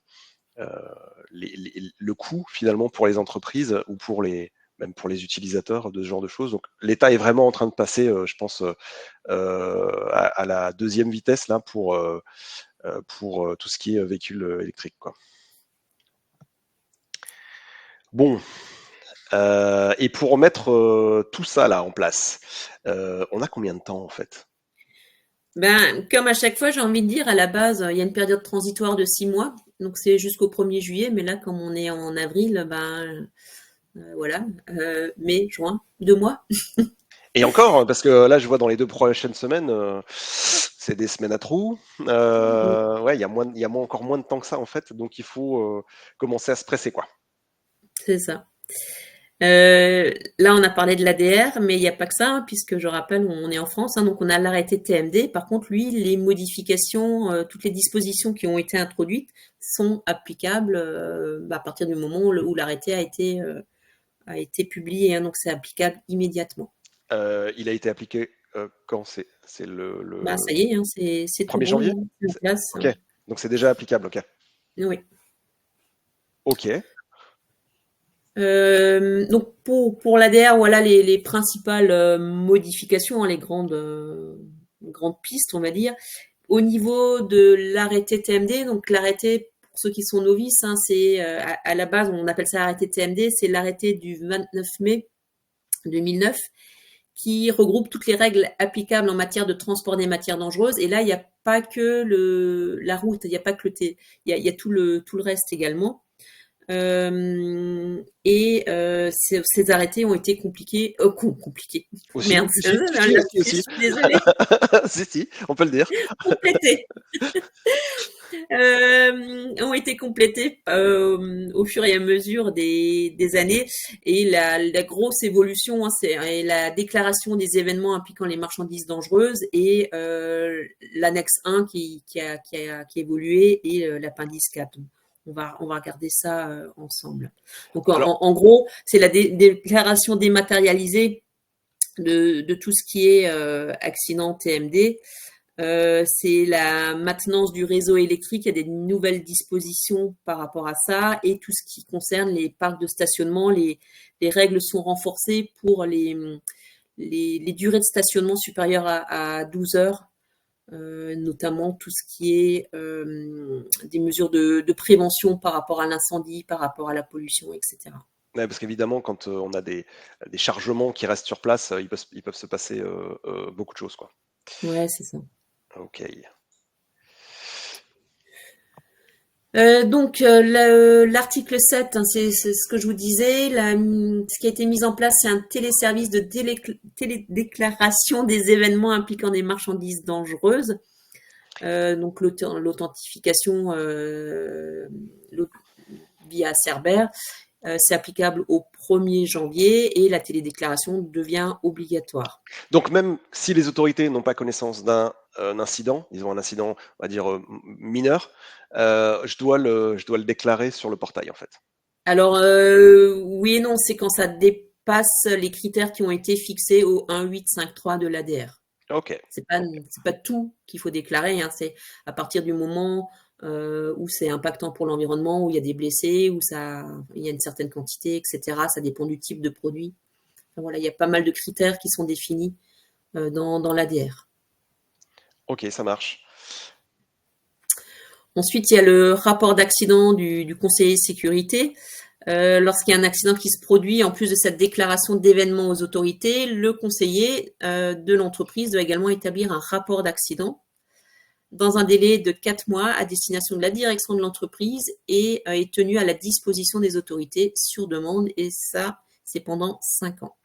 le coût finalement pour les entreprises ou pour même pour les utilisateurs de ce genre de choses. Donc l'État est vraiment en train de passer, je pense, à la deuxième vitesse là pour tout ce qui est véhicule électrique. Quoi. Bon, et pour mettre tout ça là en place, on a combien de temps en fait? Ben, comme à chaque fois, j'ai envie de dire, à la base, il y a une période transitoire de 6 mois, donc c'est jusqu'au 1er juillet, mais là, comme on est en avril, ben, Voilà, mai, juin, 2 mois. Et encore, parce que là, je vois dans les 2 prochaines semaines, c'est des semaines à trous. Ouais, il y a encore moins de temps que ça, en fait, donc il faut commencer à se presser, quoi. C'est ça. Là, on a parlé de l'ADR, mais il n'y a pas que ça, hein, puisque je rappelle, on est en France, hein, donc on a l'arrêté TMD. Par contre, lui, les modifications, toutes les dispositions qui ont été introduites sont applicables à partir du moment où l'arrêté a été publié, hein, donc c'est applicable immédiatement. Il a été appliqué quand c'est le Ça y est, hein, c'est tout 1er bon, janvier? hein, c'est en place. Ok, donc c'est déjà applicable, ok. Oui. Ok. Donc pour l'ADR, voilà les principales modifications, hein, les grandes pistes, on va dire. Au niveau de l'arrêté TMD, donc l'arrêté, pour ceux qui sont novices, hein, c'est à la base, on appelle ça arrêté TMD, c'est l'arrêté du 29 mai 2009 qui regroupe toutes les règles applicables en matière de transport des matières dangereuses. Et là, il n'y a pas que la route, il n'y a pas que il y a tout le reste également. Ces arrêtés ont été compliqués. Aussi, Merde, si, si, aussi, je aussi. suis désolée. Si, si, on peut le dire. Complétés. Ont été complétés au fur et à mesure des années. Et la grosse évolution, hein, c'est la déclaration des événements impliquant les marchandises dangereuses et l'annexe 1 qui a évolué et l'appendice 4. On va regarder ça ensemble. Donc Alors, en gros, c'est la déclaration dématérialisée de tout ce qui est accident TMD. C'est la maintenance du réseau électrique, il y a des nouvelles dispositions par rapport à ça, et tout ce qui concerne les parcs de stationnement, les règles sont renforcées pour les durées de stationnement supérieures à 12 heures, notamment tout ce qui est des mesures de prévention par rapport à l'incendie, par rapport à la pollution, etc. ouais, parce qu'évidemment, quand on a des chargements qui restent sur place, ils peuvent se passer beaucoup de choses, quoi. Ouais, c'est ça. Ok. Donc l'article 7, hein, c'est ce que je vous disais. Ce qui a été mis en place, c'est un téléservice de télédéclaration des événements impliquant des marchandises dangereuses. Donc l'authentification via Cerber, c'est applicable au 1er janvier et la télédéclaration devient obligatoire. Donc même si les autorités n'ont pas connaissance d'un incident, ils ont un incident, on va dire, mineur, je dois le déclarer sur le portail, en fait. Alors oui et non, c'est quand ça dépasse les critères qui ont été fixés au 1853 de l'ADR. Ok. Ok. C'est pas tout qu'il faut déclarer, hein, c'est à partir du moment où c'est impactant pour l'environnement, où il y a des blessés, il y a une certaine quantité, etc. Ça dépend du type de produit. Enfin, voilà, il y a pas mal de critères qui sont définis dans l'ADR. Ok, ça marche. Ensuite, il y a le rapport d'accident du conseiller sécurité. Lorsqu'il y a un accident qui se produit, en plus de cette déclaration d'événement aux autorités, le conseiller de l'entreprise doit également établir un rapport d'accident dans un délai de 4 mois à destination de la direction de l'entreprise et est tenu à la disposition des autorités sur demande, et ça, c'est pendant 5 ans.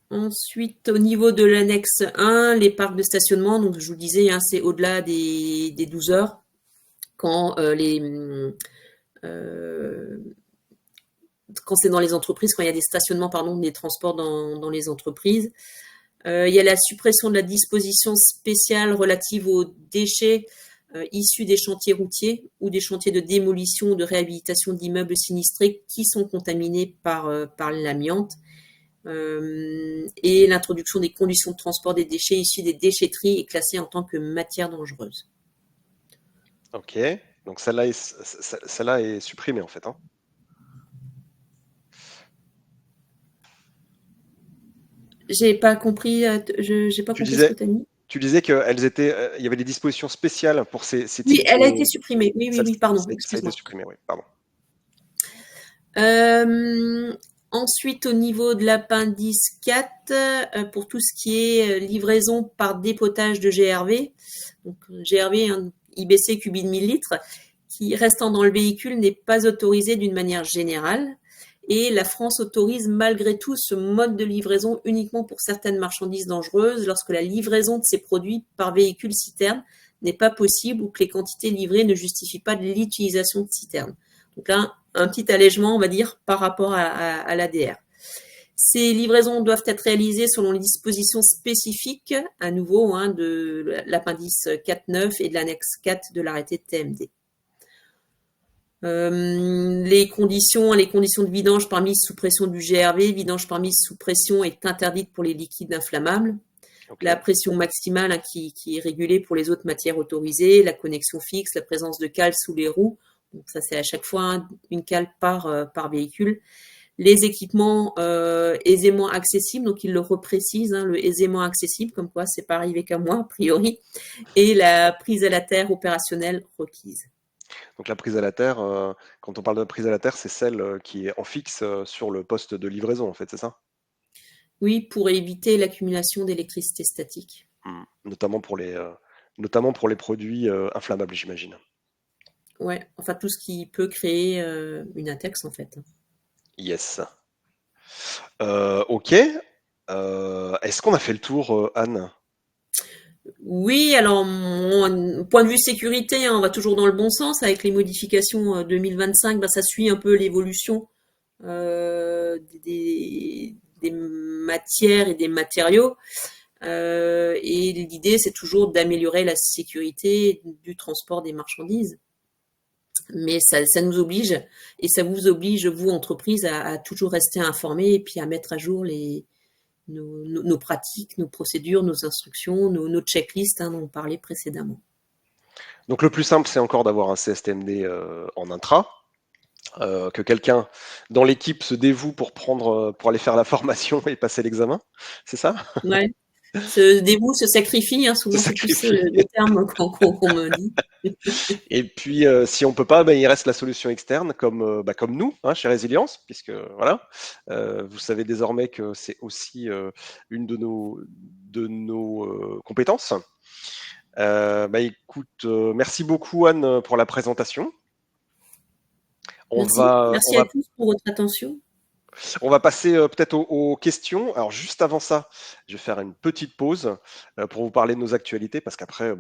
Ensuite, au niveau de l'annexe 1, les parcs de stationnement, donc je vous le disais, hein, c'est au-delà des 12 heures quand quand c'est dans les entreprises, quand il y a des stationnements, pardon, des transports dans les entreprises. Il y a la suppression de la disposition spéciale relative aux déchets issus des chantiers routiers ou des chantiers de démolition ou de réhabilitation d'immeubles sinistrés qui sont contaminés par l'amiante. Et l'introduction des conditions de transport des déchets issus des déchetteries est classée en tant que matière dangereuse. Ok. Donc celle-là est supprimée, en fait, hein. J'ai pas compris, j'ai pas Tu compris ce que disais, tu as mis. tu disais qu'elles étaient, il y avait des dispositions spéciales pour ces Oui, types elle a de. été supprimée. Oui, oui, Ça, oui, pardon, ça a été excuse-moi. supprimé, oui, pardon. Ensuite, au niveau de l'appendice 4, pour tout ce qui est livraison par dépotage de GRV, donc GRV, hein, IBC cubi de 1000 litres, qui restant dans le véhicule n'est pas autorisé d'une manière générale. Et la France autorise malgré tout ce mode de livraison uniquement pour certaines marchandises dangereuses lorsque la livraison de ces produits par véhicule citerne n'est pas possible ou que les quantités livrées ne justifient pas de l'utilisation de citernes. Donc là, un petit allègement, on va dire, par rapport à l'ADR. Ces livraisons doivent être réalisées selon les dispositions spécifiques, à nouveau, de l'appendice 4.9 et de l'annexe 4 de l'arrêté de TMD. Les conditions de vidange par mise sous pression du GRV, vidange par mise sous pression est interdite pour les liquides inflammables. Okay. La pression maximale qui est régulée pour les autres matières autorisées, la connexion fixe, la présence de cales sous les roues. Donc ça, c'est à chaque fois une cale par véhicule. Les équipements aisément accessibles, donc il le reprécise, le aisément accessible, comme quoi c'est pas arrivé qu'à moi, a priori, et la prise à la terre opérationnelle requise. Donc la prise à la terre, quand on parle de prise à la terre, c'est celle qui est en fixe sur le poste de livraison, en fait, c'est ça? Oui, pour éviter l'accumulation d'électricité statique. Notamment pour les produits inflammables, j'imagine. Ouais, enfin tout ce qui peut créer une intox en fait. Yes. Ok. Est-ce qu'on a fait le tour, Anne? Oui, alors point de vue sécurité, on va toujours dans le bon sens avec les modifications 2025. Ça suit un peu l'évolution des matières et des matériaux. Et l'idée, c'est toujours d'améliorer la sécurité du transport des marchandises. Mais ça nous oblige, et ça vous oblige, vous, entreprise, à toujours rester informé et puis à mettre à jour nos pratiques, nos procédures, nos instructions, nos checklists dont on parlait précédemment. Donc le plus simple, c'est encore d'avoir un CSTMD en intra, que quelqu'un dans l'équipe se dévoue pour aller faire la formation et passer l'examen, c'est ça? Ouais. Se dévoue, se sacrifie, Se souvent c'est plus sacrifier. le terme qu'on me dit. Et puis, si on peut pas, il reste la solution externe comme nous, chez Résilience, puisque voilà, vous savez désormais que c'est aussi une de nos compétences. Écoute, merci beaucoup Anne pour la présentation. On Merci. va, on Merci à va tous pour votre attention. On va passer peut-être aux questions. Alors juste avant ça, je vais faire une petite pause pour vous parler de nos actualités, parce qu'après,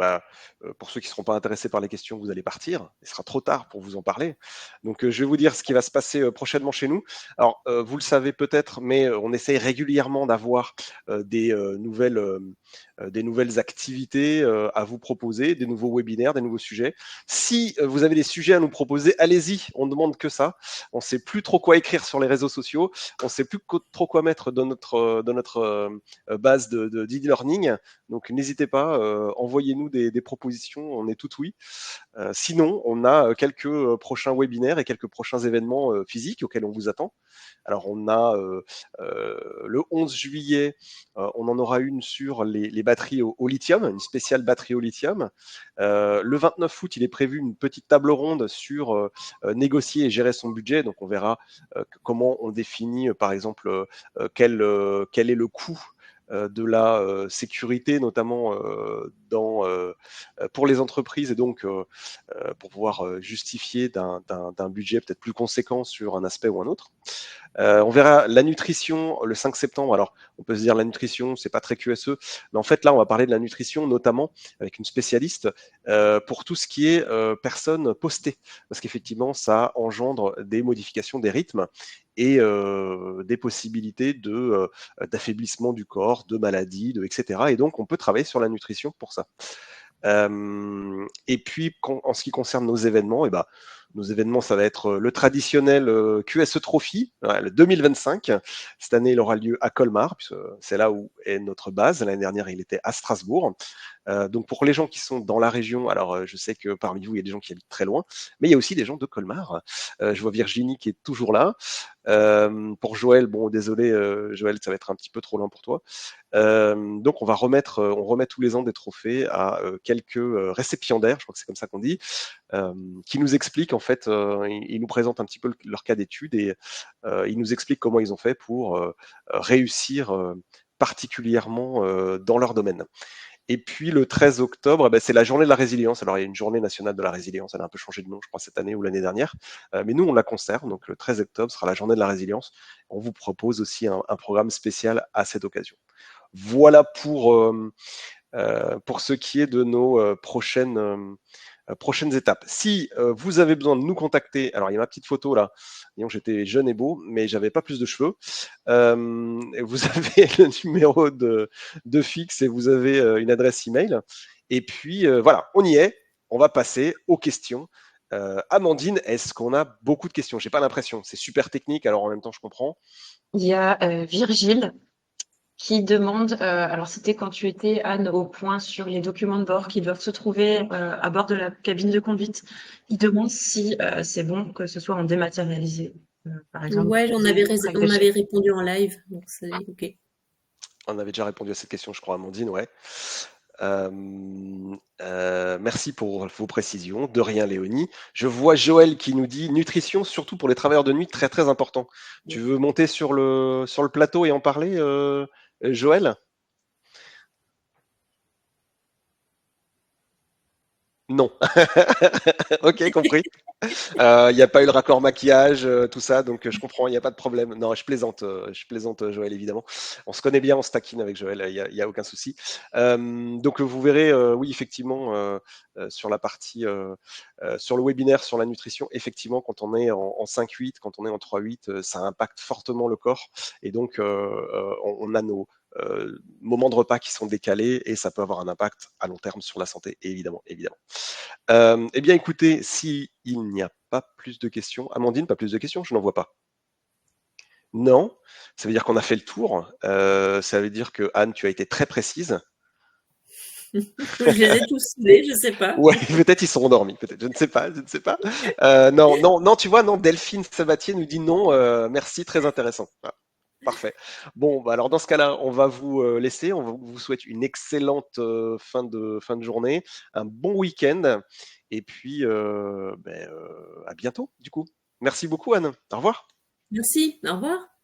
pour ceux qui ne seront pas intéressés par les questions, vous allez partir. Il sera trop tard pour vous en parler. Donc je vais vous dire ce qui va se passer prochainement chez nous. Alors vous le savez peut-être, mais on essaye régulièrement d'avoir des nouvelles activités à vous proposer, des nouveaux webinaires, des nouveaux sujets. Si vous avez des sujets à nous proposer, allez-y, on ne demande que ça. On ne sait plus trop quoi écrire sur les réseaux sociaux, on ne sait plus trop quoi mettre dans notre base d'e-learning. Donc n'hésitez pas, envoyez-nous des propositions, on est tout oui. Sinon, on a quelques prochains webinaires et quelques prochains événements physiques auxquels on vous attend. Alors on a le 11 juillet, on en aura une sur les batteries au lithium, une spéciale batterie au lithium. Le 29 août, il est prévu une petite table ronde sur négocier et gérer son budget. Donc on verra comment on définit, par exemple, quel est le coût de la sécurité, notamment pour les entreprises, et donc pour pouvoir justifier d'un budget peut-être plus conséquent sur un aspect ou un autre. On verra la nutrition le 5 septembre. Alors, on peut se dire la nutrition, c'est pas très QSE, mais en fait là, on va parler de la nutrition, notamment avec une spécialiste pour tout ce qui est personnes postées, parce qu'effectivement, ça engendre des modifications des rythmes et des possibilités d'affaiblissement du corps, de maladies, etc. Et donc, on peut travailler sur la nutrition pour ça. Et puis, en ce qui concerne nos événements, nos événements, ça va être le traditionnel QSE Trophy, le 2025. Cette année, il aura lieu à Colmar, puisque c'est là où est notre base. L'année dernière, il était à Strasbourg. Donc pour les gens qui sont dans la région, alors je sais que parmi vous, il y a des gens qui habitent très loin, mais il y a aussi des gens de Colmar. Je vois Virginie qui est toujours là. Pour Joël, bon, désolé, Joël, ça va être un petit peu trop loin pour toi. Donc on remet tous les ans des trophées à quelques récipiendaires, je crois que c'est comme ça qu'on dit, qui nous expliquent en fait, ils nous présentent un petit peu leur cas d'étude et ils nous expliquent comment ils ont fait pour réussir particulièrement dans leur domaine. Et puis le 13 octobre, c'est la journée de la résilience. Alors il y a une journée nationale de la résilience, elle a un peu changé de nom, je crois, cette année ou l'année dernière. Mais nous, on la conserve. Donc le 13 octobre sera la journée de la résilience. On vous propose aussi un programme spécial à cette occasion. Voilà pour ce qui est de nos prochaines étapes. Si vous avez besoin de nous contacter, alors il y a ma petite photo là, disons j'étais jeune et beau, mais j'avais pas plus de cheveux. Vous avez le numéro de fixe et vous avez une adresse email. Et puis voilà, on y est. On va passer aux questions. Amandine, est-ce qu'on a beaucoup de questions? J'ai pas l'impression. C'est super technique, alors en même temps je comprends. Il y a Virgile qui demande, alors c'était quand tu étais, Anne, au point sur les documents de bord qui doivent se trouver à bord de la cabine de conduite. Il demande si c'est bon que ce soit en dématérialisé, par exemple. Ouais, Avec des on chèques. avait répondu en live, donc c'est OK. On avait déjà répondu à cette question, je crois, Amandine, ouais. Merci pour vos précisions. De rien, Léonie. Je vois Joël qui nous dit nutrition, surtout pour les travailleurs de nuit, très très important. Tu veux monter sur le plateau et en parler, Joël? Non. Ok, compris. Il n'y a pas eu le raccord maquillage, tout ça, donc je comprends, il n'y a pas de problème. Non, je plaisante, Joël, évidemment. On se connaît bien, on se taquine avec Joël, il y a aucun souci. Donc vous verrez, oui, effectivement, sur la partie, sur le webinaire sur la nutrition, effectivement, quand on est en 5-8, quand on est en 3-8, ça impacte fortement le corps. Et donc, on a nos moments de repas qui sont décalés et ça peut avoir un impact à long terme sur la santé, évidemment, évidemment. Eh bien, écoutez, s'il n'y a pas plus de questions, Amandine, pas plus de questions, je n'en vois pas. Non, ça veut dire qu'on a fait le tour. Ça veut dire que Anne, tu as été très précise. Je les ai tous saoulés, je sais pas. Ouais, peut-être ils sont endormis, peut-être, je ne sais pas, je ne sais pas. Non, non, non, tu vois, non, Delphine Sabatier nous dit non, merci, très intéressant. Voilà, parfait. Bon, bah alors dans ce cas-là, on va vous laisser. Vous souhaite une excellente fin de journée, un bon week-end, et puis à bientôt, du coup. Merci beaucoup, Anne. Au revoir. Merci, au revoir.